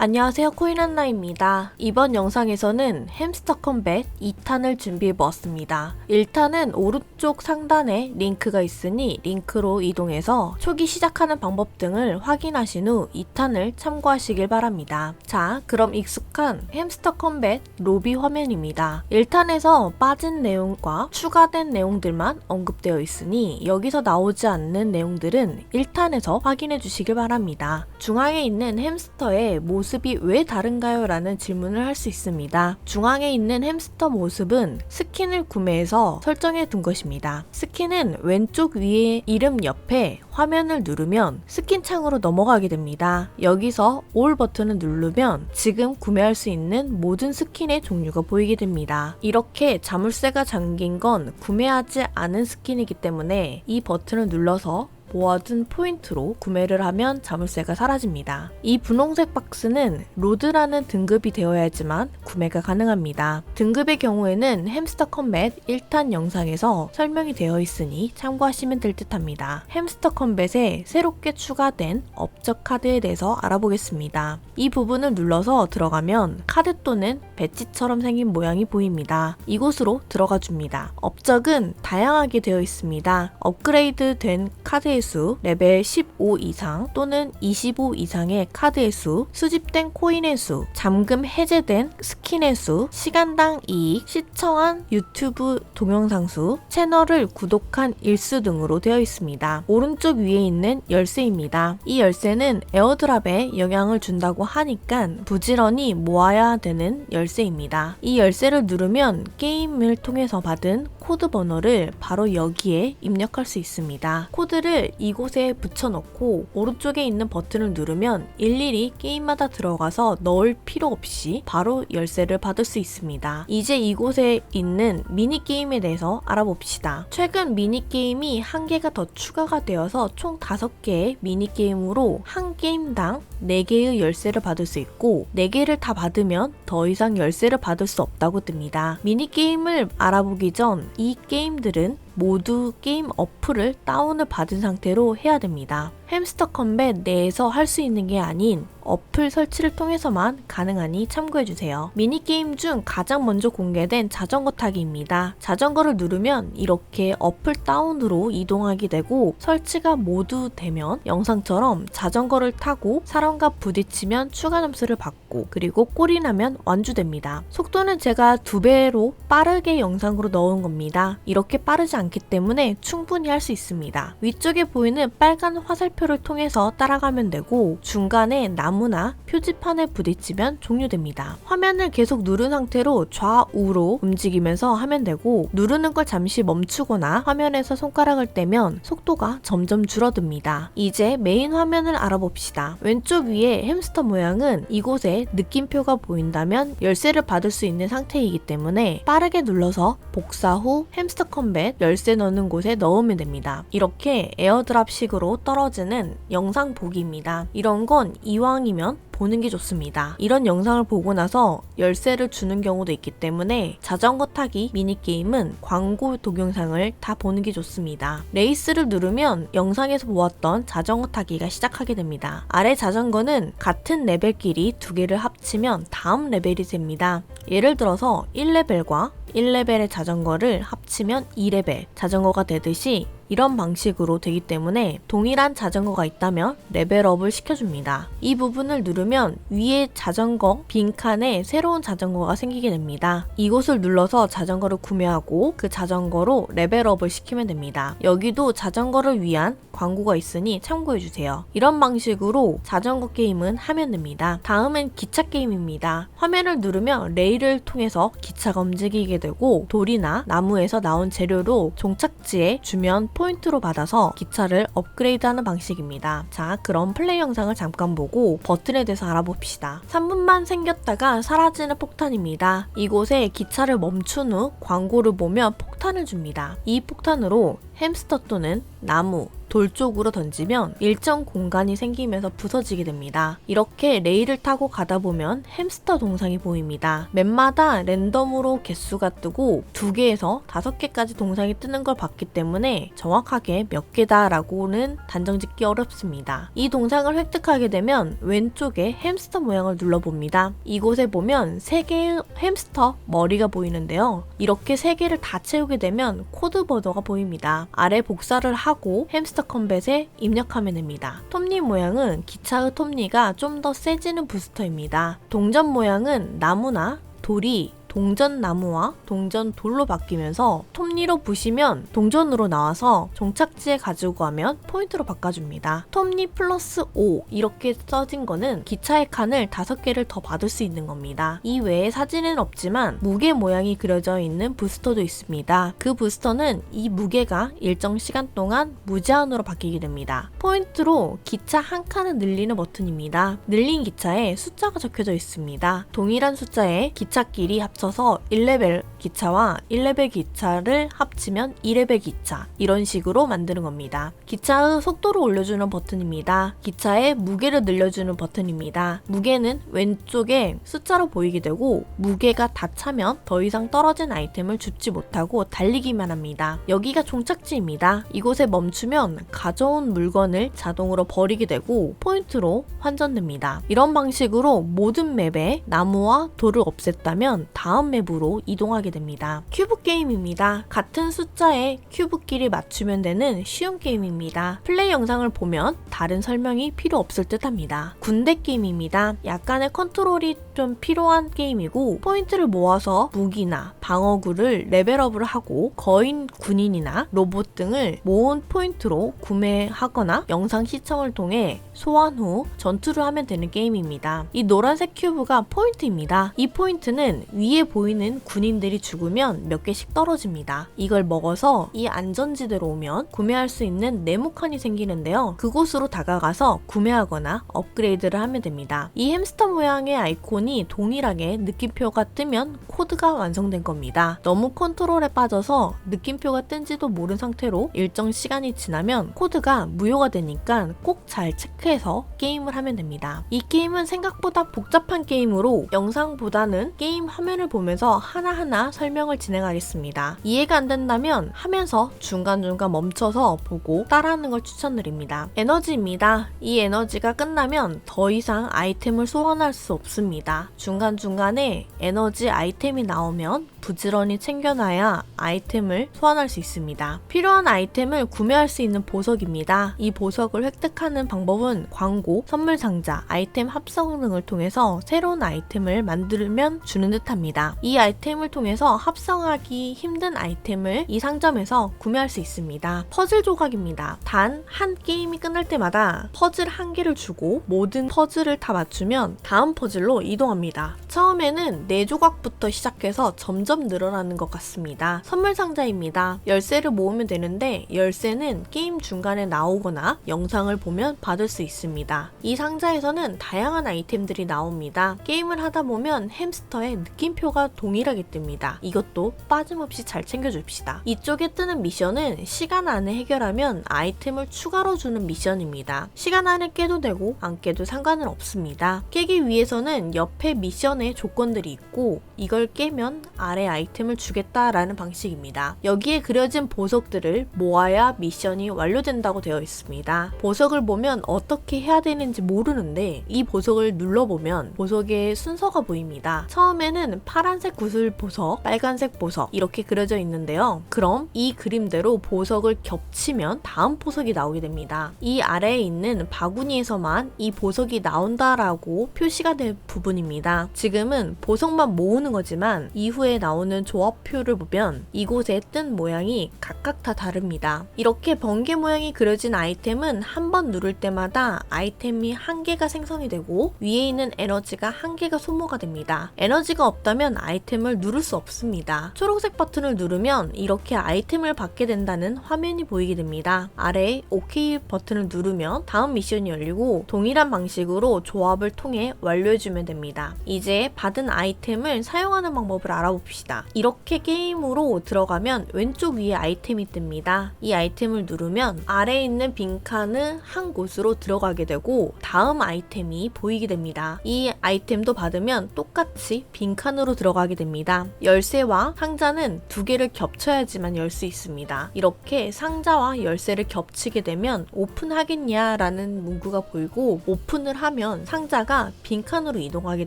안녕하세요, 코인한나입니다. 이번 영상에서는 햄스터 컴뱃 2탄을 준비해보았습니다. 1탄은 오른쪽 상단에 링크가 있으니 링크로 이동해서 초기 시작하는 방법 등을 확인하신 후 2탄을 참고하시길 바랍니다. 자, 그럼 익숙한 햄스터 컴뱃 로비 화면입니다. 1탄에서 빠진 내용과 추가된 내용들만 언급되어 있으니 여기서 나오지 않는 내용들은 1탄에서 확인해 주시길 바랍니다. 중앙에 있는 햄스터의 모습이 왜 다른가요? 라는 질문을 할 수 있습니다. 중앙에 있는 햄스터 모습은 스킨을 구매해서 설정해 둔 것입니다. 스킨은 왼쪽 위에 이름 옆에 화면을 누르면 스킨 창으로 넘어가게 됩니다. 여기서 올 버튼을 누르면 지금 구매할 수 있는 모든 스킨의 종류가 보이게 됩니다. 이렇게 자물쇠가 잠긴 건 구매하지 않은 스킨이기 때문에 이 버튼을 눌러서 모아둔 포인트로 구매를 하면 자물쇠가 사라집니다. 이 분홍색 박스는 로드라는 등급이 되어야지만 구매가 가능합니다. 등급의 경우에는 햄스터 컴뱃 1탄 영상에서 설명이 되어 있으니 참고하시면 될 듯 합니다. 햄스터 컴뱃에 새롭게 추가된 업적 카드에 대해서 알아보겠습니다. 이 부분을 눌러서 들어가면 카드 또는 배지처럼 생긴 모양이 보입니다. 이곳으로 들어가 줍니다. 업적은 다양하게 되어 있습니다. 업그레이드 된 카드의 수, 레벨 15 이상 또는 25 이상의 카드의 수, 수집된 코인의 수, 잠금 해제된 스킨의 수, 시간당 이익, 시청한 유튜브 동영상 수, 채널을 구독한 일수 등으로 되어 있습니다. 오른쪽 위에 있는 열쇠입니다. 이 열쇠는 에어드랍에 영향을 준다고 하니까 부지런히 모아야 되는 열쇠입니다. 이 열쇠를 누르면 게임을 통해서 받은 코드 번호를 바로 여기에 입력할 수 있습니다. 코드를 이곳에 붙여넣고 오른쪽에 있는 버튼을 누르면 일일이 게임마다 들어가서 넣을 필요 없이 바로 열쇠를 받을 수 있습니다. 이제 이곳에 있는 미니게임에 대해서 알아봅시다. 최근 미니게임이 1개가 더 추가가 되어서 총 5개의 미니게임으로 한 게임당 4개의 열쇠를 받을 수 있고 4개를 다 받으면 더 이상 열쇠를 받을 수 없다고 뜹니다. 미니게임을 알아보기 전 이 게임들은 모두 게임 어플을 다운을 받은 상태로 해야 됩니다. 햄스터 컴뱃 내에서 할 수 있는 게 아닌 어플 설치를 통해서만 가능하니 참고해주세요. 미니게임 중 가장 먼저 공개된 자전거 타기입니다. 자전거를 누르면 이렇게 어플 다운으로 이동하게 되고 설치가 모두 되면 영상처럼 자전거를 타고 사람과 부딪히면 추가 점수를 받고 그리고 꼴이 나면 완주됩니다. 속도는 제가 2배로 빠르게 영상으로 넣은 겁니다. 이렇게 빠르지 않기 때문에 충분히 할 수 있습니다. 위쪽에 보이는 빨간 화살표를 통해서 따라가면 되고 중간에 나무나 표지판에 부딪히면 종료됩니다. 화면을 계속 누른 상태로 좌우로 움직이면서 하면 되고 누르는 걸 잠시 멈추거나 화면에서 손가락을 떼면 속도가 점점 줄어듭니다. 이제 메인 화면을 알아봅시다. 왼쪽 위에 햄스터 모양은 이곳에 느낌표가 보인다면 열쇠를 받을 수 있는 상태이기 때문에 빠르게 눌러서 복사 후 햄스터 컴뱃 열쇠 넣는 곳에 넣으면 됩니다. 이렇게 에어드랍식으로 떨어지는 영상 보기입니다. 이런 건 이왕이면 보는 게 좋습니다. 이런 영상을 보고 나서 열쇠를 주는 경우도 있기 때문에 자전거 타기 미니게임은 광고 동영상을 다 보는 게 좋습니다. 레이스를 누르면 영상에서 보았던 자전거 타기가 시작하게 됩니다. 아래 자전거는 같은 레벨끼리 2개를 합치면 다음 레벨이 됩니다. 예를 들어서 1레벨과 1레벨의 자전거를 합치면 2레벨 자전거가 되듯이 이런 방식으로 되기 때문에 동일한 자전거가 있다면 레벨업을 시켜줍니다. 이 부분을 누르면 위에 자전거 빈칸에 새로운 자전거가 생기게 됩니다. 이곳을 눌러서 자전거를 구매하고 그 자전거로 레벨업을 시키면 됩니다. 여기도 자전거를 위한 광고가 있으니 참고해주세요. 이런 방식으로 자전거 게임은 하면 됩니다. 다음은 기차 게임입니다. 화면을 누르면 레일을 통해서 기차가 움직이게 되고 돌이나 나무에서 나온 재료로 종착지에 주면 포인트로 받아서 기차를 업그레이드하는 방식입니다. 자, 그럼 플레이 영상을 잠깐 보고 버튼에 대해서 알아봅시다. 3분만 생겼다가 사라지는 폭탄입니다. 이곳에 기차를 멈춘 후 광고를 보면 폭탄을 줍니다. 이 폭탄으로 햄스터 또는 나무, 돌 쪽으로 던지면 일정 공간이 생기면서 부서지게 됩니다. 이렇게 레일을 타고 가다 보면 햄스터 동상이 보입니다. 맵마다 랜덤으로 개수가 뜨고 2개에서 5개까지 동상이 뜨는 걸 봤기 때문에 정확하게 몇 개다라고는 단정짓기 어렵습니다. 이 동상을 획득하게 되면 왼쪽에 햄스터 모양을 눌러봅니다. 이곳에 보면 3개의 햄스터 머리가 보이는데요. 이렇게 3개를 다 채우게 되면 코드 버더가 보입니다. 아래 복사를 하고 햄스터 컴뱃에 입력하면 됩니다. 톱니 모양은 기차의 톱니가 좀 더 세지는 부스터입니다. 동전 모양은 나무나 돌이 동전 나무와 동전 돌로 바뀌면서 톱니로 부시면 동전으로 나와서 종착지에 가지고 가면 포인트로 바꿔줍니다. 톱니 플러스 5 이렇게 써진 거는 기차의 칸을 5개를 더 받을 수 있는 겁니다. 이 외에 사진은 없지만 무게 모양이 그려져 있는 부스터도 있습니다. 그 부스터는 이 무게가 일정 시간 동안 무제한으로 바뀌게 됩니다. 포인트로 기차 한 칸을 늘리는 버튼입니다. 늘린 기차에 숫자가 적혀져 있습니다. 동일한 숫자의 기찻길이 합쳐서 1레벨 기차와 1레벨 기차를 합치면 2레벨 기차 이런 식으로 만드는 겁니다. 기차의 속도를 올려주는 버튼입니다. 기차의 무게를 늘려주는 버튼입니다. 무게는 왼쪽에 숫자로 보이게 되고 무게가 다 차면 더 이상 떨어진 아이템을 줍지 못하고 달리기만 합니다. 여기가 종착지입니다. 이곳에 멈추면 가져온 물건을 자동으로 버리게 되고 포인트로 환전됩니다. 이런 방식으로 모든 맵에 나무와 돌을 없앴다면 다음 맵으로 이동하게 됩니다. 큐브 게임입니다. 같은 숫자의 큐브끼리 맞추면 되는 쉬운 게임입니다. 플레이 영상을 보면 다른 설명이 필요 없을 듯 합니다. 군대 게임입니다. 약간의 컨트롤이 좀 필요한 게임이고 포인트를 모아서 무기나 방어구를 레벨업을 하고 거인 군인이나 로봇 등을 모은 포인트로 구매하거나 영상 시청을 통해 소환 후 전투를 하면 되는 게임입니다. 이 노란색 큐브가 포인트입니다. 이 포인트는 위에 보이는 군인들이 죽으면 몇 개씩 떨어집니다. 이걸 먹어서 이 안전지대로 오면 구매할 수 있는 네모칸이 생기는데요. 그곳으로 다가가서 구매하거나 업그레이드를 하면 됩니다. 이 햄스터 모양의 아이콘이 동일하게 느낌표가 뜨면 코드가 완성된 겁니다. 너무 컨트롤에 빠져서 느낌표가 뜬지도 모른 상태로 일정 시간이 지나면 코드가 무효가 되니까 꼭 잘 체크해서 게임을 하면 됩니다. 이 게임은 생각보다 복잡한 게임으로 영상보다는 게임 화면을 보면서 하나하나 설명을 진행하겠습니다. 이해가 안 된다면 하면서 중간중간 멈춰서 보고 따라하는 걸 추천드립니다. 에너지입니다. 이 에너지가 끝나면 더 이상 아이템을 소환할 수 없습니다. 중간중간에 에너지 아이템이 나오면 부지런히 챙겨놔야 아이템을 소환할 수 있습니다. 필요한 아이템을 구매할 수 있는 보석입니다. 이 보석을 획득하는 방법은 광고, 선물 상자, 아이템 합성 등을 통해서 새로운 아이템을 만들면 주는 듯 합니다. 이 아이템을 통해서 합성하기 힘든 아이템을 이 상점에서 구매할 수 있습니다. 퍼즐 조각입니다. 단 한 게임이 끝날 때마다 퍼즐 1개를 주고 모든 퍼즐을 다 맞추면 다음 퍼즐로 이동합니다. 처음에는 4조각부터 시작해서 점점 늘어나는 것 같습니다. 선물 상자입니다. 열쇠를 모으면 되는데 열쇠는 게임 중간에 나오거나 영상을 보면 받을 수 있습니다. 이 상자에서는 다양한 아이템들이 나옵니다. 게임을 하다 보면 햄스터의 느낌표가 동일하게 뜹니다. 이것도 빠짐없이 잘 챙겨줍시다. 이쪽에 뜨는 미션은 시간 안에 해결하면 아이템을 추가로 주는 미션입니다. 시간 안에 깨도 되고 안 깨도 상관은 없습니다. 깨기 위해서는 옆에 미션에 조건들이 있고 이걸 깨면 아래 아이템을 주겠다라는 방식입니다. 여기에 그려진 보석들을 모아야 미션이 완료된다고 되어 있습니다. 보석을 보면 어떻게 해야 되는지 모르는데 이 보석을 눌러보면 보석의 순서가 보입니다. 처음에는 파란색 구슬 보석, 빨간색 보석 이렇게 그려져 있는데요. 그럼 이 그림대로 보석을 겹치면 다음 보석이 나오게 됩니다. 이 아래에 있는 바구니에서만 이 보석이 나온다라고 표시가 된 부분입니다. 지금은 보석만 모으는 거지만 이후에 나오는 조합표를 보면 이곳에 뜬 모양이 각각 다 다릅니다. 이렇게 번개 모양이 그려진 아이템은 한 번 누를 때마다 아이템이 1개가 생성이 되고 위에 있는 에너지가 1개가 소모가 됩니다. 에너지가 없다면 하면 아이템을 누를 수 없습니다. 초록색 버튼을 누르면 이렇게 아이템을 받게 된다는 화면이 보이게 됩니다. 아래에 OK 버튼을 누르면 다음 미션이 열리고 동일한 방식으로 조합을 통해 완료해주면 됩니다. 이제 받은 아이템을 사용하는 방법을 알아봅시다. 이렇게 게임으로 들어가면 왼쪽 위에 아이템이 뜹니다. 이 아이템을 누르면 아래에 있는 빈칸의 한 곳으로 들어가게 되고 다음 아이템이 보이게 됩니다. 이 아이템도 받으면 똑같이 빈칸으로 들어가게 됩니다. 열쇠와 상자는 두 개를 겹쳐야지만 열 수 있습니다. 이렇게 상자와 열쇠를 겹치게 되면 오픈하겠냐 라는 문구가 보이고 오픈을 하면 상자가 빈칸으로 이동하게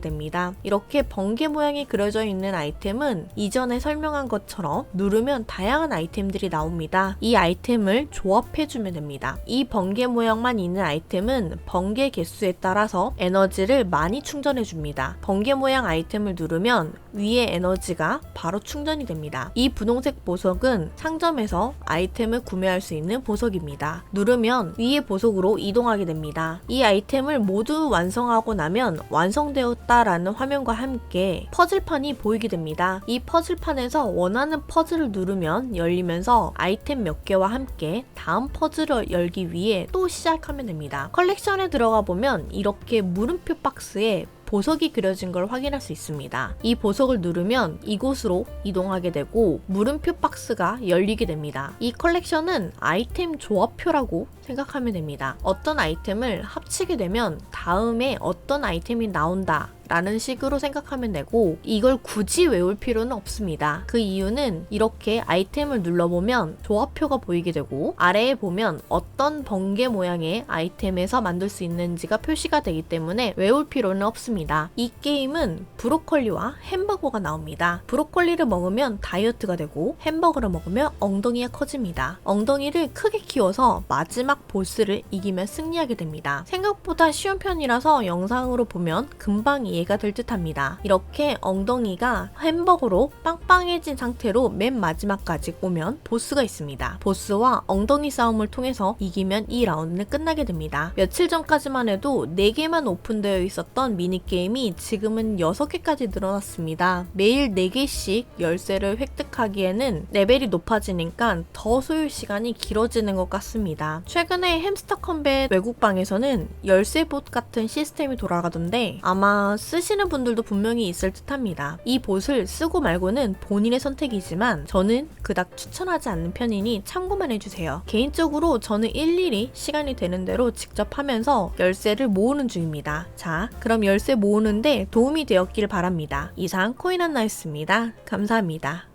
됩니다. 이렇게 번개 모양이 그려져 있는 아이템은 이전에 설명한 것처럼 누르면 다양한 아이템들이 나옵니다. 이 아이템을 조합해주면 됩니다. 이 번개 모양만 있는 아이템은 번개 개수에 따라서 에너지를 많이 충전해줍니다. 번개 모양 아이템을 누르면 위에 에너지가 바로 충전이 됩니다. 이 분홍색 보석은 상점에서 아이템을 구매할 수 있는 보석입니다. 누르면 위의 보석으로 이동하게 됩니다. 이 아이템을 모두 완성하고 나면 완성되었다라는 화면과 함께 퍼즐판이 보이게 됩니다. 이 퍼즐판에서 원하는 퍼즐을 누르면 열리면서 아이템 몇 개와 함께 다음 퍼즐을 열기 위해 또 시작하면 됩니다. 컬렉션에 들어가 보면 이렇게 물음표 박스에 보석이 그려진 걸 확인할 수 있습니다. 이 보석을 누르면 이곳으로 이동하게 되고 물음표 박스가 열리게 됩니다. 이 컬렉션은 아이템 조합표라고 생각하면 됩니다. 어떤 아이템을 합치게 되면 다음에 어떤 아이템이 나온다 라는 식으로 생각하면 되고 이걸 굳이 외울 필요는 없습니다. 그 이유는 이렇게 아이템을 눌러보면 조합표가 보이게 되고 아래에 보면 어떤 번개 모양의 아이템에서 만들 수 있는지가 표시가 되기 때문에 외울 필요는 없습니다. 이 게임은 브로콜리와 햄버거가 나옵니다. 브로콜리를 먹으면 다이어트가 되고 햄버거를 먹으면 엉덩이가 커집니다. 엉덩이를 크게 키워서 마지막 보스를 이기면 승리하게 됩니다. 생각보다 쉬운 편이라서 영상으로 보면 금방 이해가 될 듯 합니다. 이렇게 엉덩이가 햄버거로 빵빵해진 상태로 맨 마지막까지 오면 보스가 있습니다. 보스와 엉덩이 싸움을 통해서 이기면 이 라운드는 끝나게 됩니다. 며칠 전까지만 해도 4개만 오픈되어 있었던 미니게임이 지금은 6개까지 늘어났습니다. 매일 4개씩 열쇠를 획득하기에는 레벨이 높아지니까 더 소요 시간이 길어지는 것 같습니다. 최근에 햄스터 컴뱃 외국방에서는 열쇠봇 같은 시스템이 돌아가던데 아마 쓰시는 분들도 분명히 있을 듯 합니다. 이 봇을 쓰고 말고는 본인의 선택이지만 저는 그닥 추천하지 않는 편이니 참고만 해주세요. 개인적으로 저는 일일이 시간이 되는 대로 직접 하면서 열쇠를 모으는 중입니다. 자, 그럼 열쇠 모으는데 도움이 되었길 바랍니다. 이상 코인한나였습니다. 감사합니다.